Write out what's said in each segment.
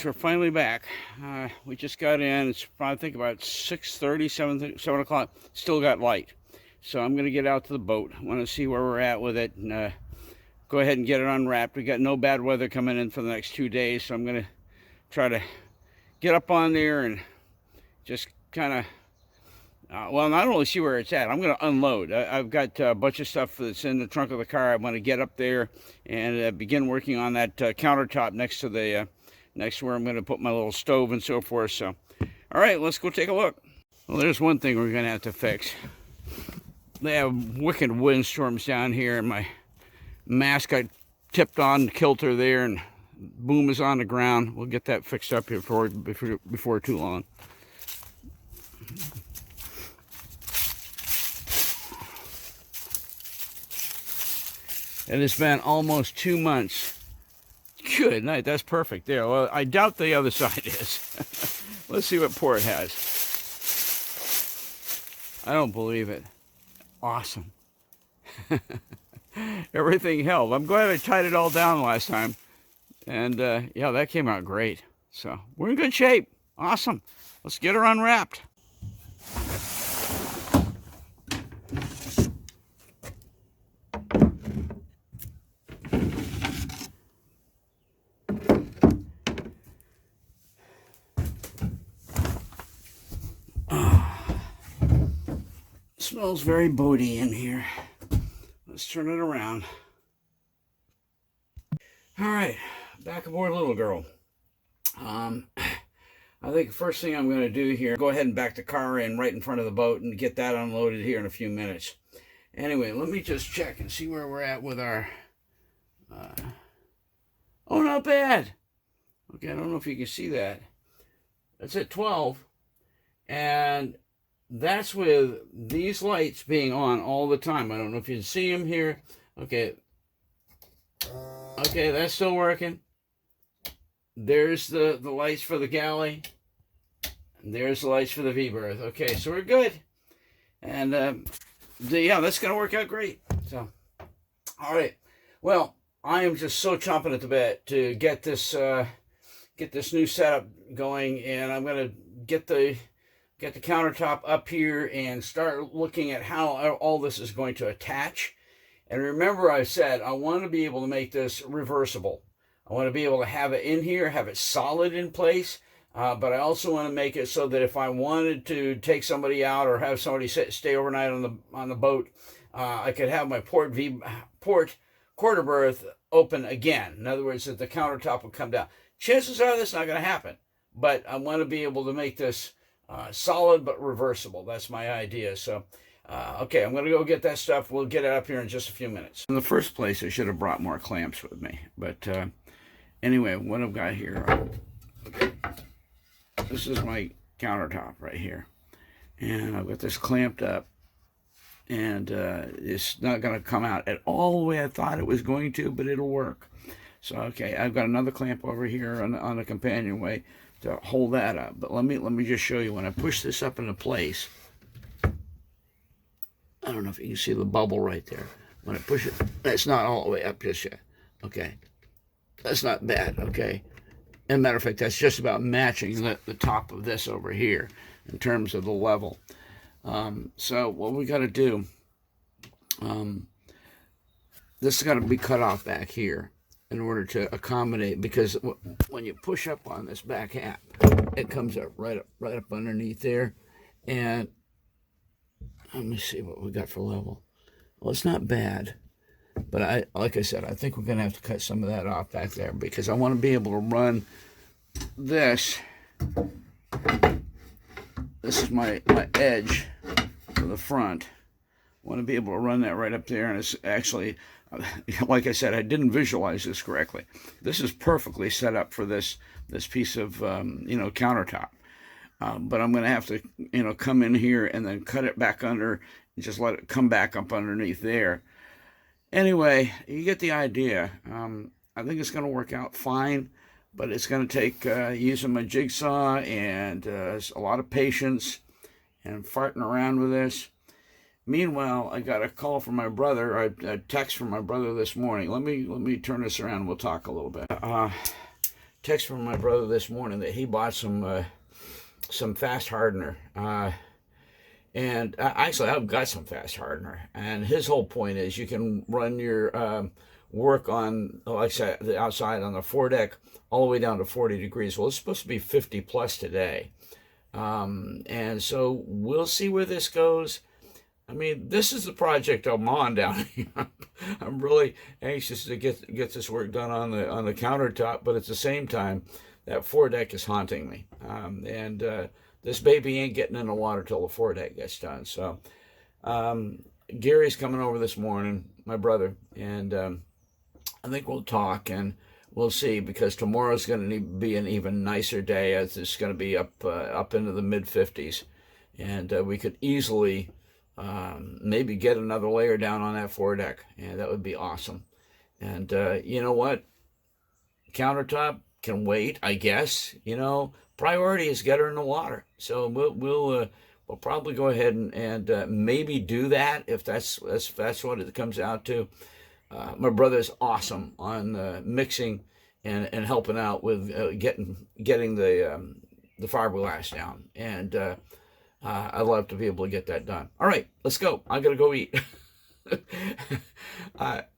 we're finally back. We just got in. It's I think about 6:30, 7 o'clock. Still got light. So I'm going to get out to the boat. I want to see where we're at with it and go ahead and get it unwrapped. We got no bad weather coming in for the next 2 days, so I'm going to try to get up on there and just kind of, well, not only see where it's at, I'm going to unload. I've got a bunch of stuff that's in the trunk of the car. I want to get up there and begin working on that countertop next to the next to where I'm going to put my little stove and so forth. So, all right, let's go take a look. Well, there's one thing we're going to have to fix. They have wicked windstorms down here, and my mast got tipped on kilter there, and boom is on the ground. We'll get that fixed up here before too long. It has been almost 2 months. Good night, that's perfect there. Well, I doubt the other side is. Let's see what port has. I don't believe it. Awesome. Everything held. I'm glad I tied it all down last time. And yeah, that came out great. So we're in good shape. Awesome. Let's get her unwrapped. Smells very boaty in here. Let's turn it around. All right, back aboard little girl. I think the first thing I'm going to do here, go ahead and back the car in right in front of the boat and get that unloaded here in a few minutes. Anyway, let me just check and see where we're at with our... oh, not bad. Okay, I don't know if you can see that. That's at 12. And that's with these lights being on all the time. I don't know if you can see them here. Okay. Okay, that's still working. There's the lights for the galley. And there's the lights for the V-berth. Okay, so we're good. And yeah, that's going to work out great. So, all right. Well, I am just so chomping at the bit to get this new setup going, and I'm going to get the countertop up here and start looking at how all this is going to attach. And remember, I said I want to be able to make this reversible. I want to be able to have it in here, have it solid in place, but I also want to make it so that if I wanted to take somebody out or have somebody stay overnight on the boat, I could have my port quarter berth open again. In other words, that the countertop would come down. Chances are that's not going to happen, but I want to be able to make this solid but reversible. That's my idea. So, okay, I'm going to go get that stuff. We'll get it up here in just a few minutes. In the first place, I should have brought more clamps with me. But anyway, what I've got here, okay, this is my countertop right here. And I've got this clamped up. And it's not going to come out at all the way I thought it was going to, but it'll work. So, okay, I've got another clamp over here on the companionway to hold that up. But let me just show you when I push this up into place. I don't know if you can see the bubble right there. When I push it, it's not all the way up just yet. Okay, that's not bad. Okay, as a matter of fact, that's just about matching the top of this over here in terms of the level. So what we got to do, this has got to be cut off back here in order to accommodate, because when you push up on this back half, it comes up right up underneath there. And let me see what we got for level. Well, it's not bad, but like I said, I think we're going to have to cut some of that off back there, because I want to be able to run this. This is my edge for the front. I want to be able to run that right up there, and it's actually, like I said, I didn't visualize this correctly. This is perfectly set up for this piece of countertop. But I'm going to have to come in here and then cut it back under and just let it come back up underneath there. Anyway, you get the idea. I think it's going to work out fine, but it's going to take using my jigsaw and a lot of patience and farting around with this. Meanwhile, I got a call from my brother, a text from my brother this morning. Let me turn this around and we'll talk a little bit. text from my brother this morning that he bought some fast hardener. And actually, I've got some fast hardener. And his whole point is you can run your work on, like I said, the outside on the foredeck all the way down to 40 degrees. Well, it's supposed to be 50 plus today. And so we'll see where this goes. I mean, this is the project I'm on down here. I'm really anxious to get this work done on the countertop, but at the same time, that foredeck is haunting me. And this baby ain't getting in the water till the foredeck gets done. So Gary's coming over this morning, my brother, and I think we'll talk and we'll see, because tomorrow's going to be an even nicer day, as it's going to be up into the mid 50s, and we could easily maybe get another layer down on that foredeck, and that would be awesome. And you know what? Countertop can wait, I guess. You know, priority is get her in the water. So we'll probably go ahead and maybe do that if that's what it comes out to. My brother's awesome on mixing and helping out with getting the fiberglass down, and I'd love to be able to get that done. All right, let's go. I gotta go eat.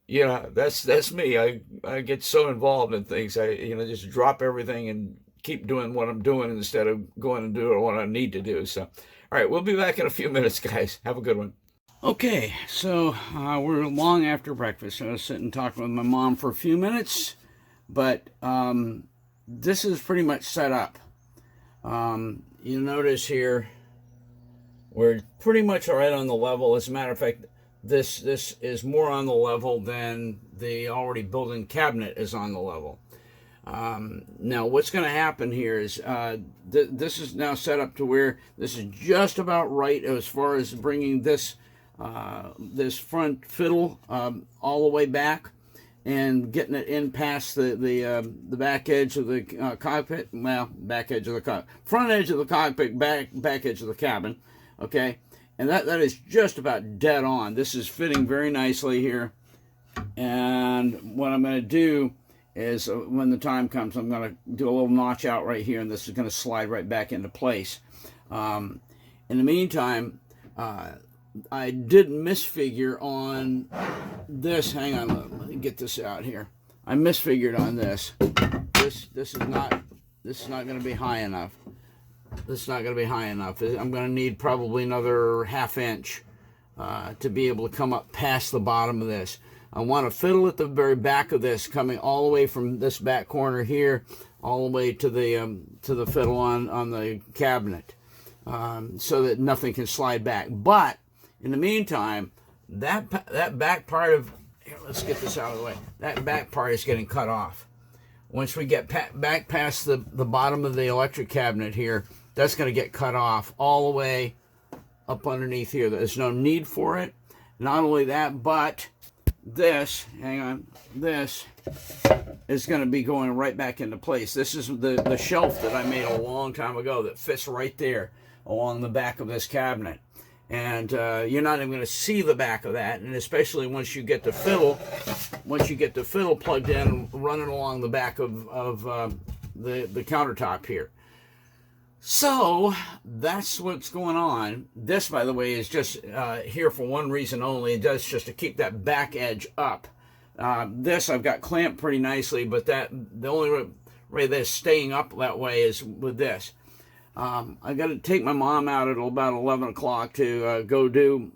Yeah, that's me. I get so involved in things. I just drop everything and keep doing what I'm doing instead of going and doing what I need to do. So, all right, we'll be back in a few minutes, guys. Have a good one. Okay, so we're long after breakfast. So I was sitting talking with my mom for a few minutes, but this is pretty much set up. You notice here, we're pretty much right on the level. As a matter of fact, this is more on the level than the already built-in cabinet is on the level. Now, what's going to happen here is this is now set up to where this is just about right as far as bringing this front fiddle all the way back and getting it in past the back edge of the cockpit. Well, back edge of the cockpit, front edge of the cockpit, back edge of the cabin. Okay, and that is just about dead on. This is fitting very nicely here. And what I'm going to do is when the time comes, I'm going to do a little notch out right here, and this is going to slide right back into place. In the meantime, I did misfigure on this. Hang on, let me get this out here. I misfigured on this. This is not going to be high enough. This is not going to be high enough. I'm going to need probably another ½ inch to be able to come up past the bottom of this. I want a fiddle at the very back of this, coming all the way from this back corner here, all the way to the fiddle on the cabinet, so that nothing can slide back. But in the meantime, that back part of here, let's get this out of the way. That back part is getting cut off. Once we get back past the bottom of the electric cabinet here, that's going to get cut off all the way up underneath here. There's no need for it. Not only that, but this, hang on, this is going to be going right back into place. This is the shelf that I made a long time ago that fits right there along the back of this cabinet. And you're not even going to see the back of that, and especially once you get the fiddle plugged in, running along the back of the countertop here. So that's what's going on. This, by the way, is just here for one reason only. It does just to keep that back edge up. This I've got clamped pretty nicely, but the only way that's staying up that way is with this. I got to take my mom out at about 11 o'clock to go do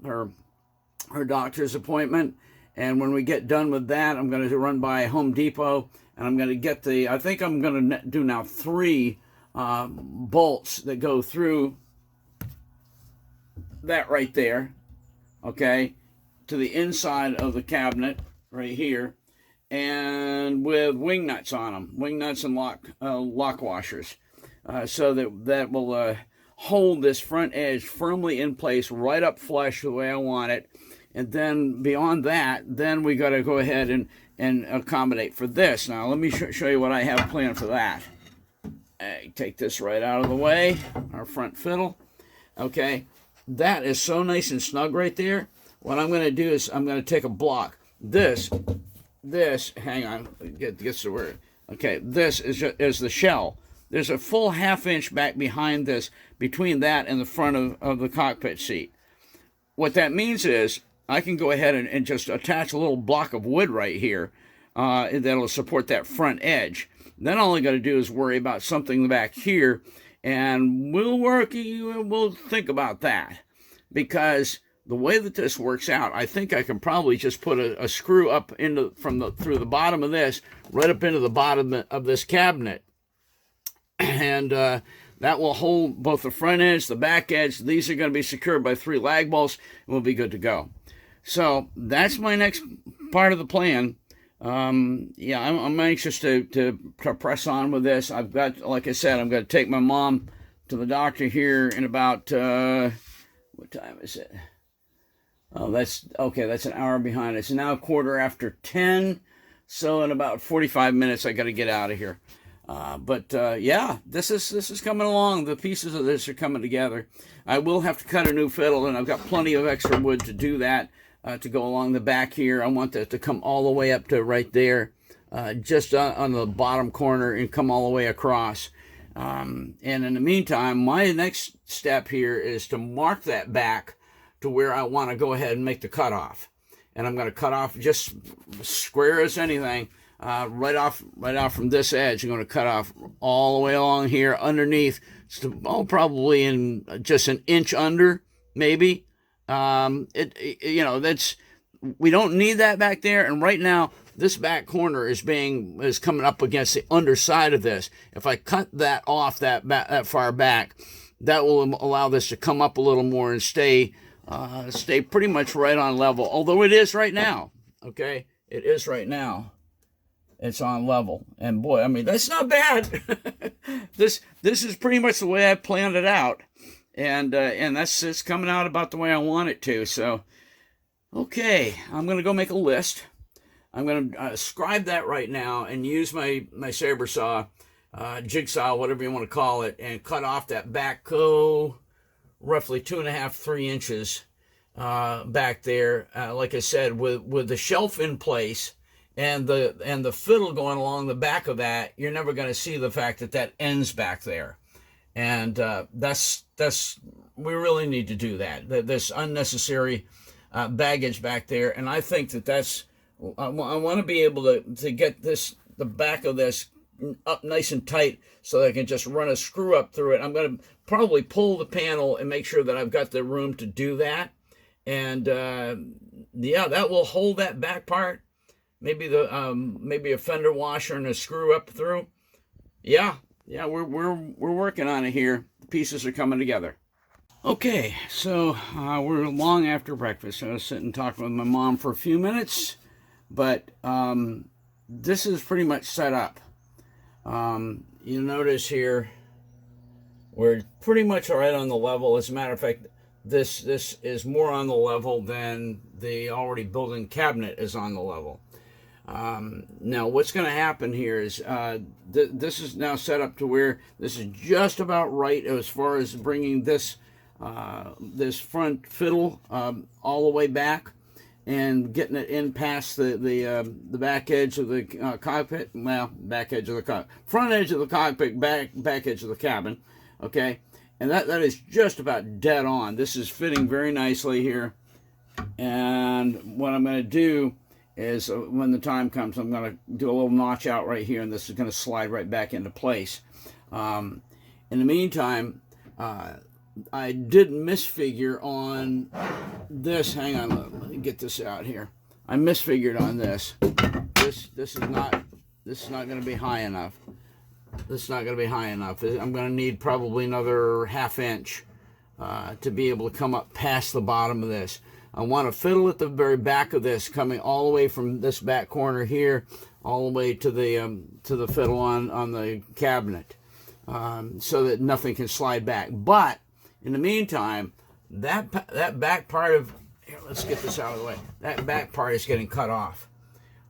her doctor's appointment. And when we get done with that, I'm going to run by Home Depot, and I'm going to get I think I'm going to do now 3 bolts that go through that right there, okay, to the inside of the cabinet right here, and with wing nuts on them, wing nuts and lock washers. So that will hold this front edge firmly in place, right up flush the way I want it. And then beyond that, then we got to go ahead and accommodate for this. Now let me show you what I have planned for that. Take this right out of the way, our front fiddle. Okay, that is so nice and snug right there. What I'm going to do is I'm going to take a block. This, hang on, get to where. Okay, this is the shell. There's a full ½ inch back behind this, between that and the front of the cockpit seat. What that means is I can go ahead and just attach a little block of wood right here that'll support that front edge. Then all I got to do is worry about something back here, and we'll think about that, because the way that this works out, I think I can probably just put a screw up through the bottom of this, right up into the bottom of this cabinet, and that will hold both the front edge, the back edge. These are going to be secured by 3 lag bolts, and we'll be good to go. So that's my next part of the plan. Yeah, I'm anxious to press on with this. I've got, like I said, I'm going to take my mom to the doctor here in about, what time is it? Oh, that's an hour behind. It's now 10:15, so in about 45 minutes I got to get out of here. Yeah, this is coming along. The pieces of this are coming together. I will have to cut a new fiddle, and I've got plenty of extra wood to do that, to go along the back here. I want that to come all the way up to right there, just on the bottom corner, and come all the way across. And in the meantime, my next step here is to mark that back to where I want to go ahead and make the cutoff. And I'm going to cut off just square as anything, right off from this edge. I'm going to cut off all the way along here underneath, probably in just an inch under, maybe. That's, we don't need that back there. And right now, this back corner is coming up against the underside of this. If I cut that off that far back, that will allow this to come up a little more and stay pretty much right on level. Although it is right now. Okay, it is right now. It's on level, and boy, I mean, that's not bad. This is pretty much the way I planned it out, and it's coming out about the way I want it to. So, okay, I'm gonna go make a list. I'm gonna scribe that right now and use my saber saw, jigsaw, whatever you want to call it, and cut off that back roughly 2.5–3 inches back there. Like I said, with the shelf in place and the fiddle going along the back of that, you're never going to see the fact that ends back there. And that's we really need to do that. This unnecessary baggage back there, and I think that's I want to be able to get the back of this up nice and tight, so that I can just run a screw up through it. I'm going to probably pull the panel and make sure that I've got the room to do that. And yeah, that will hold that back part. Maybe maybe a fender washer and a screw up through. Yeah, we're working on it here. The pieces are coming together. Okay, so we're long after breakfast. I was sitting talking with my mom for a few minutes, but this is pretty much set up. You notice here we're pretty much right on the level. As a matter of fact, this is more on the level than the already built-in cabinet is on the level. Now what's going to happen here is this is now set up to where this is just about right as far as bringing this front fiddle all the way back and getting it in past the back edge of the cockpit. Well, back edge of the front edge of the cockpit, back edge of the cabin. Okay, and that is just about dead on. This is fitting very nicely here. And what I'm going to do is, when the time comes, I'm going to do a little notch out right here, and this is going to slide right back into place. In the meantime, I did misfigure on this. Hang on, let me get this out here. I misfigured on this. This is not going to be high enough. This is not going to be high enough. I'm going to need probably another ½ inch to be able to come up past the bottom of this. I want a fiddle at the very back of this, coming all the way from this back corner here, all the way to the fiddle on the cabinet, so that nothing can slide back. But in the meantime, that back part of here, let's get this out of the way. That back part is getting cut off.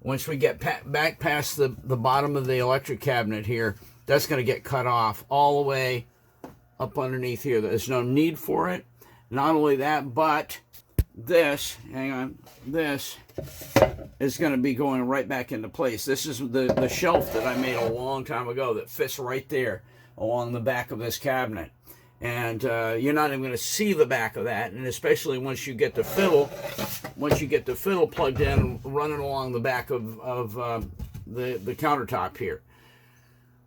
Once we get back past the bottom of the electric cabinet here, that's going to get cut off all the way up underneath here. There's no need for it. Not only that, but this, hang on, this is going to be going right back into place. This is the shelf that I made a long time ago that fits right there along the back of this cabinet. And you're not even going to see the back of that, and especially once you get the fiddle plugged in, running along the back of the countertop here.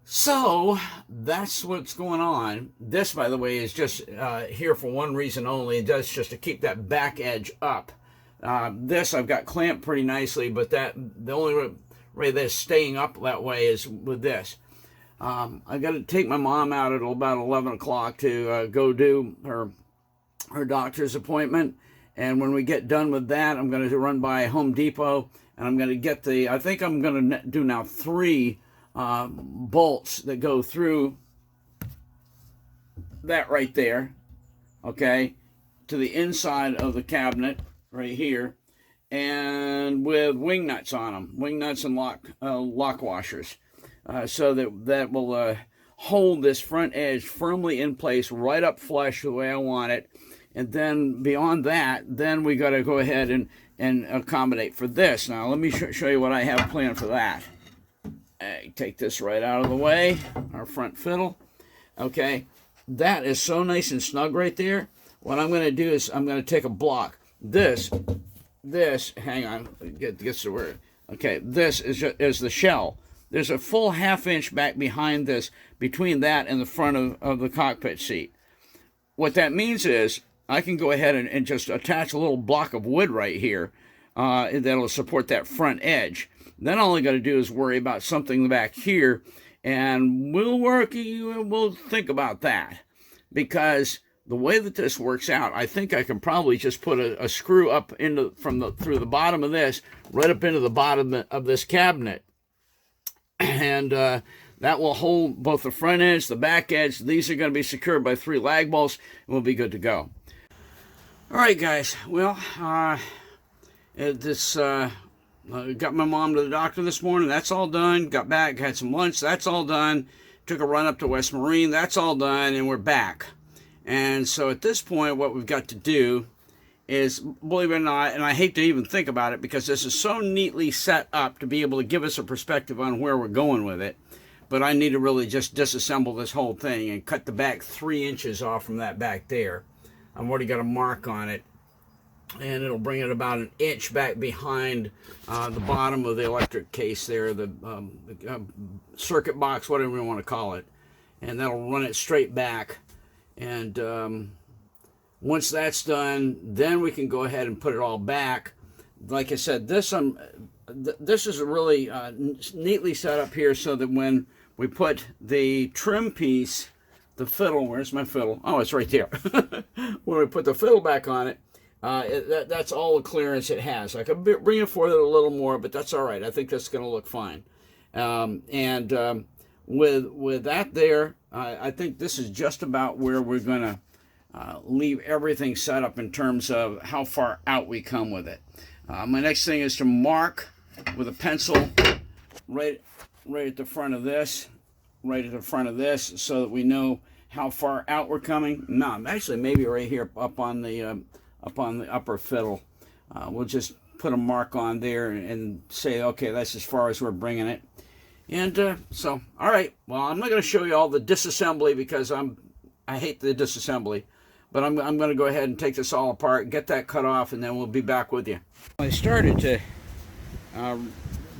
So that's what's going on. This, by the way, is just here for one reason only. It does just to keep that back edge up. This I've got clamped pretty nicely, but the only way that's staying up that way is with this. I got to take my mom out at about 11 o'clock to go do her doctor's appointment. And when we get done with that, I'm going to run by Home Depot, and I'm going to get I think I'm going to do now 3 bolts that go through that right there, okay, to the inside of the cabinet right here, and with wing nuts on them, wing nuts and lock washers, so that will hold this front edge firmly in place, right up flush the way I want it. And then beyond that, then we got to go ahead and accommodate for this. Now let me show you what I have planned for that. Take this right out of the way, our front fiddle. Okay, that is so nice and snug right there. What I'm going to do is I'm going to take a block. This, hang on, gets the word. Okay, this is the shell. There's a full 1/2 inch back behind this, between that and the front of the cockpit seat. What that means is I can go ahead and just attach a little block of wood right here that'll support that front edge. Then all I got to do is worry about something back here, and we'll think about that, because the way that this works out, I think I can probably just put a screw up through the bottom of this, right up into the bottom of this cabinet, and that will hold both the front edge, the back edge. These are going to be secured by 3 lag bolts, and we'll be good to go. All right, guys. Well, got my mom to the doctor this morning. That's all done. Got back, had some lunch. That's all done. Took a run up to West Marine. That's all done, and we're back. And so at this point, what we've got to do is, believe it or not, and I hate to even think about it because this is so neatly set up to be able to give us a perspective on where we're going with it, but I need to really just disassemble this whole thing and cut the back 3 inches off from that back there. I've already got a mark on it, and it'll bring it about 1 inch back behind the bottom of the electric case there, the circuit box, whatever you want to call it, and that'll run it straight back. And once that's done, then we can go ahead and put it all back. Like I said, this is really neatly set up here so that when we put the trim piece, the fiddle, where's my fiddle? Oh, it's right there. When we put the fiddle back on it, that's all the clearance it has. I could bring it forward a little more, but that's all right. I think that's going to look fine. With that there, I think this is just about where we're going to leave everything set up in terms of how far out we come with it. My next thing is to mark with a pencil right at the front of this, so that we know how far out we're coming. No, actually maybe right here up on the upper fiddle. We'll just put a mark on there and say, okay, that's as far as we're bringing it. And so, all right, well, I'm not going to show you all the disassembly because I hate the disassembly, but I'm going to go ahead and take this all apart, get that cut off, and then we'll be back with you. I started to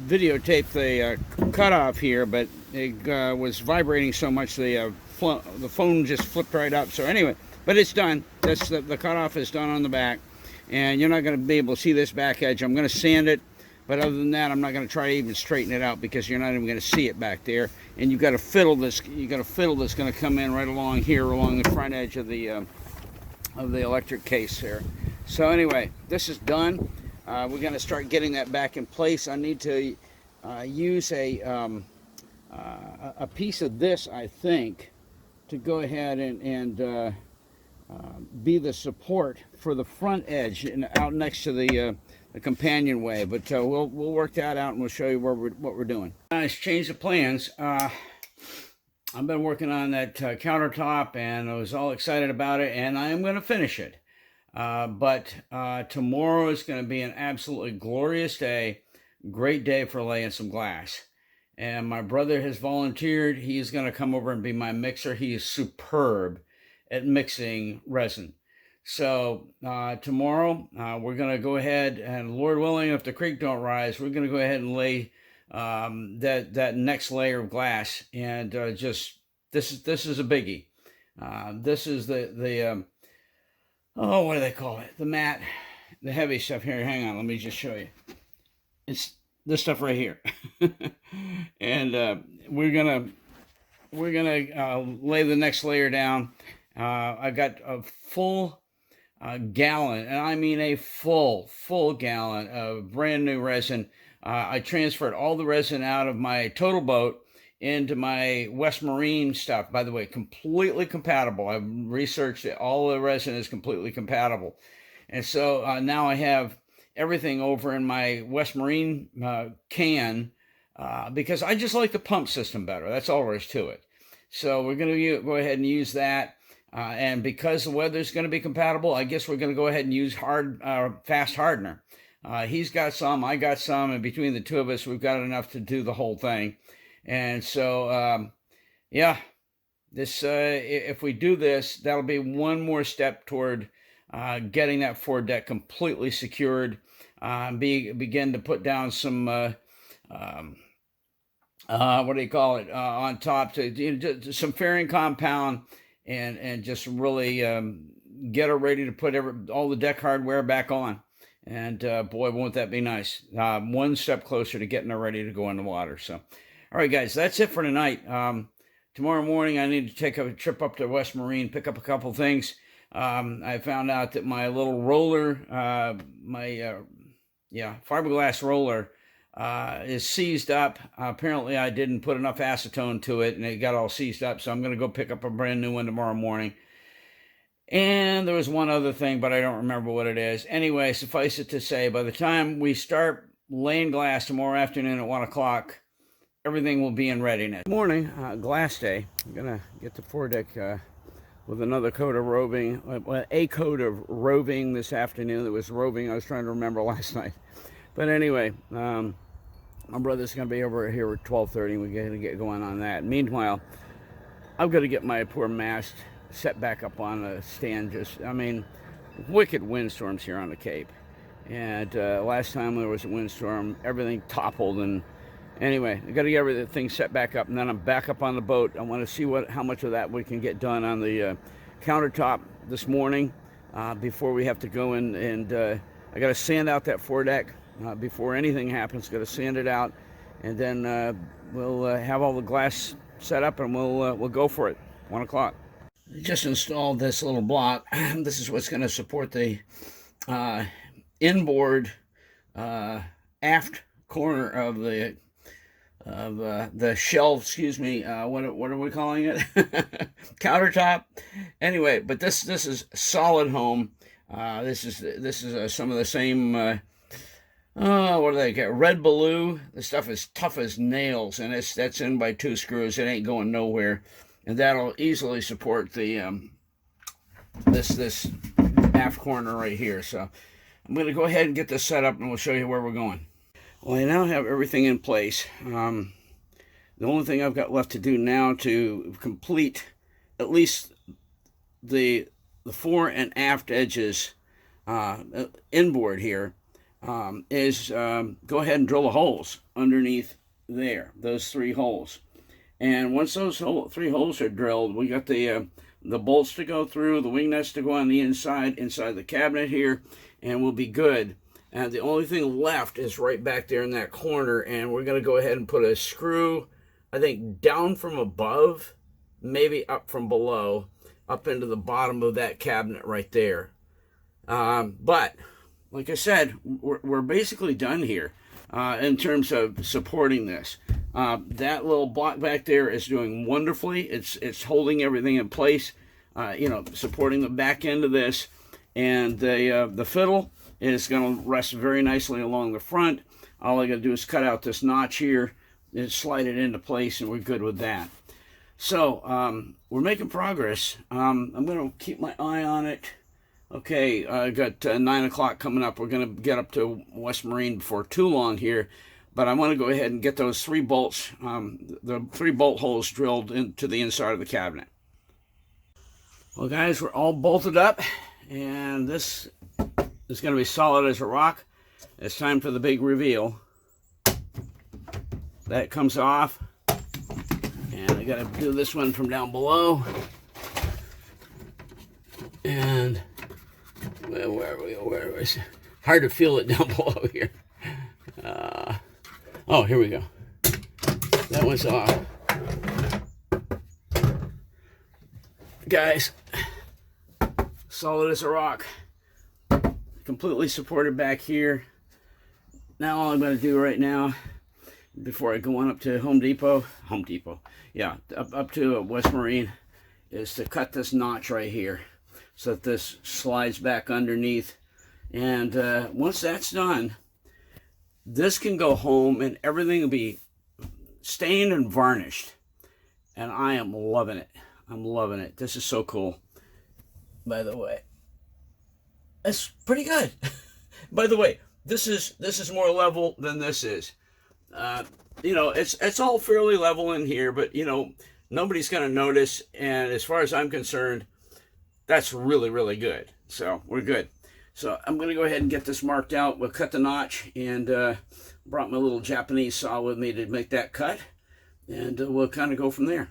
videotape the cutoff here, but it was vibrating so much the phone just flipped right up. So anyway, but it's done. That's the cutoff is done on the back, and you're not going to be able to see this back edge. I'm going to sand it. But other than that, I'm not going to try to even straighten it out because you're not even going to see it back there. And you've got a fiddle that's going to come in right along here, along the front edge of the electric case there. So anyway, this is done. We're going to start getting that back in place. I need to use a piece of this, I think, to go ahead and be the support for the front edge and out next to the companionway, but we'll work that out and we'll show you what we're doing. Guys, change the plans. I've been working on that countertop and I was all excited about it, and I am going to finish it. But tomorrow is going to be an absolutely glorious day, great day for laying some glass. And my brother has volunteered. He's going to come over and be my mixer. He is superb at mixing resin. So tomorrow we're going to go ahead and, Lord willing, if the creek don't rise, we're going to go ahead and lay that next layer of glass. And just this is a biggie. This is the oh, what do they call it? The mat, the heavy stuff here. Hang on, let me just show you. It's this stuff right here. And we're gonna lay the next layer down. I got a full gallon, and I mean a full gallon of brand new resin. I transferred all the resin out of my Total Boat into my West Marine stuff. By the way, completely compatible. I've researched it. All the resin is completely compatible. And so now I have everything over in my West Marine can because I just like the pump system better. That's all there is to it. So we're going to go ahead and use that. And because the weather's going to be compatible, I guess we're going to go ahead and use fast hardener. He's got some, I got some, and between the two of us, we've got enough to do the whole thing. And so, yeah, this if we do this, that'll be one more step toward getting that foredeck completely secured. Begin to put down some what do you call it on top to some fairing compound and just really get her ready to put all the deck hardware back on. And boy, won't that be nice? One step closer to getting her ready to go in the water. So. All right, guys, that's it for tonight. Tomorrow morning, I need to take a trip up to West Marine, pick up a couple things. I found out that my little roller, fiberglass roller, is seized up. Apparently, I didn't put enough acetone to it, and it got all seized up. So I'm going to go pick up a brand new one tomorrow morning. And there was one other thing, but I don't remember what it is. Anyway, suffice it to say, by the time we start laying glass tomorrow afternoon at 1 o'clock, everything will be in readiness. Good morning, glass day. I'm gonna get the foredeck with another coat of roving, a coat of roving this afternoon. That was roving. I was trying to remember last night, but anyway, my brother's gonna be over here at 12:30. We're gonna get going on that. Meanwhile, I've got to get my poor mast set back up on a stand. Wicked windstorms here on the Cape, and last time there was a windstorm, everything toppled and. Anyway, I got to get everything set back up, and then I'm back up on the boat. I want to see how much of that we can get done on the countertop this morning before we have to go in. And I got to sand out that foredeck before anything happens. Got to sand it out, and then we'll have all the glass set up, and we'll go for it. 1 o'clock. Just installed this little block. This is what's going to support the inboard aft corner of the shelf, excuse me, what are we calling it? Countertop. Anyway, but this is solid home. This is some of the same. What do they get? Red Baloo. The stuff is tough as nails, and that's in by 2 screws. It ain't going nowhere, and that'll easily support the this aft corner right here. So I'm going to go ahead and get this set up, and we'll show you where we're going. Well, I now have everything in place. The only thing I've got left to do now to complete at least the fore and aft edges inboard here is go ahead and drill the holes underneath there, those 3 holes. And once those 3 holes are drilled, we got the bolts to go through, the wing nuts to go on the inside the cabinet here, and we'll be good. And the only thing left is right back there in that corner, and we're going to go ahead and put a screw, I think, down from above, maybe up from below, up into the bottom of that cabinet right there. But, like I said, we're basically done here in terms of supporting this. That little block back there is doing wonderfully. It's holding everything in place, supporting the back end of this. And the fiddle is going to rest very nicely along the front. All I got to do is cut out this notch here and slide it into place, and we're good with that. So we're making progress. I'm going to keep my eye on it. Okay, I got 9 o'clock coming up. We're going to get up to West Marine before too long here. But I want to go ahead and get those 3 bolts, the 3 bolt holes drilled into the inside of the cabinet. Well, guys, we're all bolted up. And this is going to be solid as a rock. It's time for the big reveal. That comes off. And I got to do this one from down below. And where is it? Hard to feel it down below here. Oh, here we go. That one's off. Guys, solid as a rock. Completely supported back here. Now all I'm going to do right now, before I go on up to Home Depot, yeah, up to West Marine, is to cut this notch right here so that this slides back underneath. And once that's done, this can go home and everything will be stained and varnished. And I am loving it. I'm loving it. This is so cool. By the way, it's pretty good. By the way, this is more level than this is. You know, it's all fairly level in here, but you know, nobody's going to notice. And as far as I'm concerned, that's really, really good. So we're good. So I'm going to go ahead and get this marked out. We'll cut the notch, and brought my little Japanese saw with me to make that cut. And we'll kind of go from there.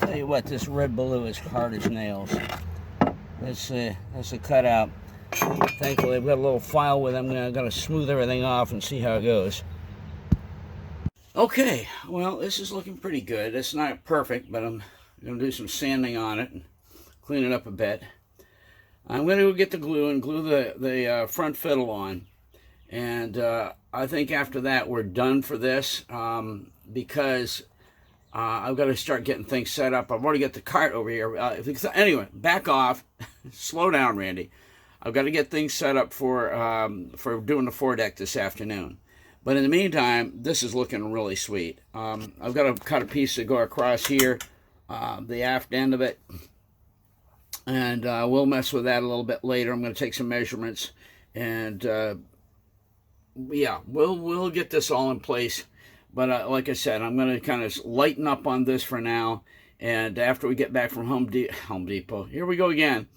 Tell you what, this red blue is hard as nails. That's a cutout. Thankfully, I've got a little file with them. I'm going to smooth everything off and see how it goes. Okay, well, this is looking pretty good. It's not perfect, but I'm going to do some sanding on it and clean it up a bit. I'm going to go get the glue and glue the front fiddle on. And I think after that, we're done for this because I've got to start getting things set up. I've already got the cart over here. Anyway, back off. Slow down, Randy. I've got to get things set up for doing the foredeck this afternoon. But in the meantime, this is looking really sweet. I've got to cut a piece to go across here, the aft end of it. And we'll mess with that a little bit later. I'm going to take some measurements. And yeah, we'll get this all in place. But like I said, I'm going to kind of lighten up on this for now. And after we get back from Home Depot, here we go again,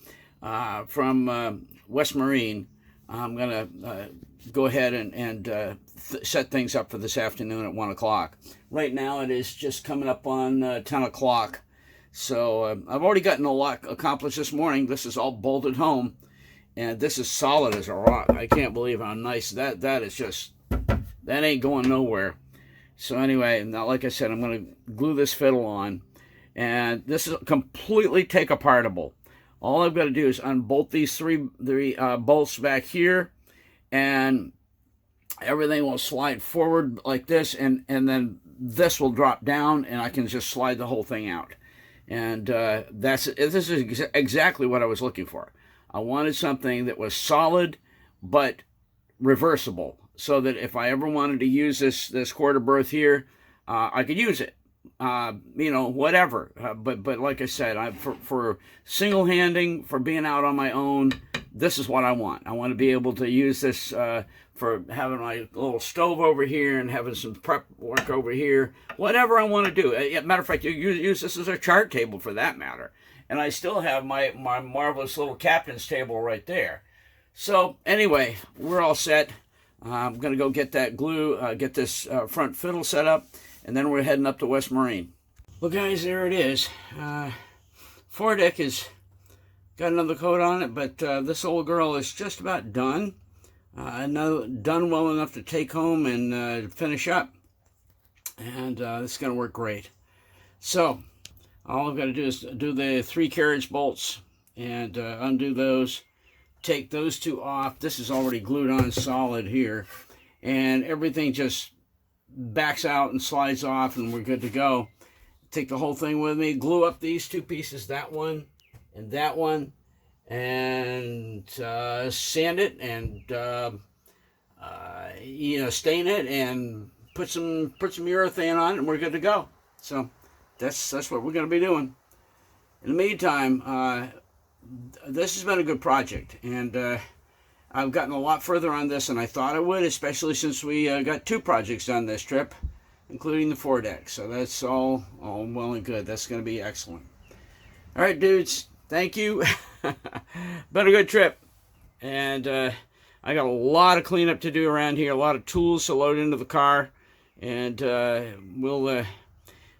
from West Marine, I'm going to go ahead and set things up for this afternoon at 1 o'clock. Right now it is just coming up on 10 o'clock. So I've already gotten a lot accomplished this morning. This is all bolted home. And this is solid as a rock. I can't believe how nice that is. Just, that ain't going nowhere. So anyway, now like I said, I'm going to glue this fiddle on. And this is completely take apartable. All I've got to do is unbolt these three bolts back here. And everything will slide forward like this. And then this will drop down. And I can just slide the whole thing out. And this is exactly what I was looking for. I wanted something that was solid but reversible, so that if I ever wanted to use this quarter berth here, I could use it. You know, whatever. But like I said, for single handing, for being out on my own, this is what I want. I want to be able to use this for having my little stove over here and having some prep work over here. Whatever I want to do. Matter of fact, you use this as a chart table for that matter. And I still have my marvelous little captain's table right there. So anyway, we're all set. I'm going to go get that glue, get this front fiddle set up, and then we're heading up to West Marine. Well, guys, there it is. Foredeck is got another coat on it, but this old girl is just about done. Done well enough to take home and finish up. And it's going to work great. So all I've got to do is do the 3 carriage bolts and undo those. Take those 2 off. This is already glued on solid here. And everything just backs out and slides off and we're good to go. Take the whole thing with me. Glue up these 2 pieces, that one and that one. And sand it and stain it and put some urethane on it, and we're good to go. So that's what we're going to be doing. In the meantime, this has been a good project, and I've gotten a lot further on this than I thought I would, especially since we got 2 projects done this trip, including the foredeck. So that's all well and good. That's going to be excellent. All right, dudes. Thank you. Been a good trip, and I got a lot of cleanup to do around here. A lot of tools to load into the car. And we'll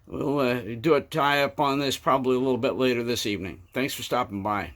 do a tie-up on this probably a little bit later this evening. Thanks for stopping by.